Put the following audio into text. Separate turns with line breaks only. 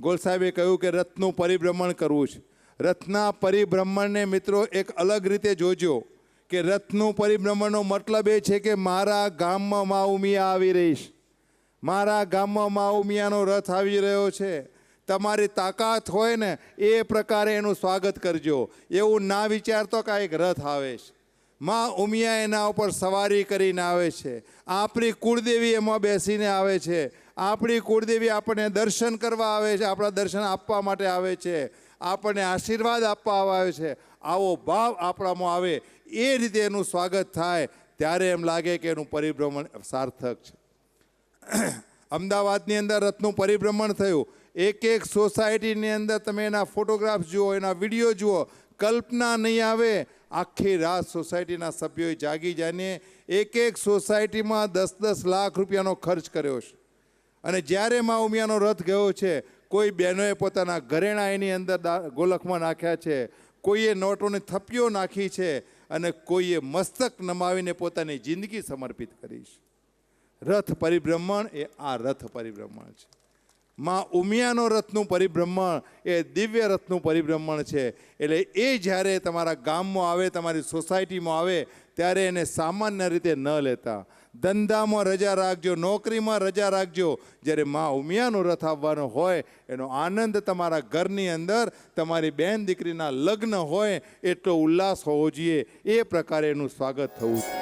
Goal સાહેબે કહ્યું કે રથનું પરિભ્રમણ કરવું છે. રથના પરિભ્રમણને મિત્રો એક અલગ રીતે જોજો કે રથનું પરિભ્રમણનો મતલબ એ છે કે મારા ગામમાં મા ઉમિયા આવી રહીશ, મારા ગામમાં મા ઉમિયાનો રથ આવી રહ્યો છે. તમારી તાકાત હોય ને એ પ્રકારે એનું સ્વાગત કરજો. એવું ના વિચારતો કે એક રથ આવે છે, મા ઉમિયા એના ઉપર સવારી કરીને આવે છે. આપણી કુળદેવી એમાં બેસીને આવે છે. આપણી કુળદેવી આપણને દર્શન કરવા આવે છે, આપણા દર્શન આપવા માટે આવે છે, આપણને આશીર્વાદ આપવા આવે છે. આવો ભાવ આપણામાં આવે એ રીતે એનું સ્વાગત થાય ત્યારે એમ લાગે કે એનું પરિભ્રમણ સાર્થક છે. અમદાવાદની અંદર રથનું પરિભ્રમણ થયું. એક એક સોસાયટીની અંદર તમે એના ફોટોગ્રાફ જુઓ, એના વિડીયો જુઓ, કલ્પના નહીં આવે. આખી રાત સોસાયટીના સભ્યોએ જાગી જાને એક એક સોસાયટીમાં 10-10 લાખ રૂપિયાનો ખર્ચ કર્યો છે. અને જ્યારે મા ઉમિયાનો રથ ગયો છે, કોઈ બહેનોએ પોતાના ઘરેણાં એની અંદર ગોલકમાં નાખ્યા છે, કોઈએ નોટોની થપ્પીઓ નાખી છે અને કોઈએ મસ્તક નમાવીને પોતાની જિંદગી સમર્પિત કરી છે. રથ પરિભ્રમણ એ આ રથ પરિભ્રમણ છે. મા ઉમિયાનો રથનું પરિભ્રમણ એ દિવ્ય રથનું પરિભ્રમણ છે. એટલે એ જ્યારે તમારા ગામમાં આવે, તમારી સોસાયટીમાં આવે ત્યારે એને સામાન્ય રીતે ન લેતા. ધંધામાં રજા રાખજો, નોકરીમાં રજા રાખજો. જ્યારે મા ઉમિયાનો રથ આવવાનો હોય એનો આનંદ તમારા ઘરની અંદર, તમારી બેન દીકરીના લગ્ન હોય એટલો ઉલ્લાસ હોવો જોઈએ. એ પ્રકારે એનું સ્વાગત થવું જોઈએ.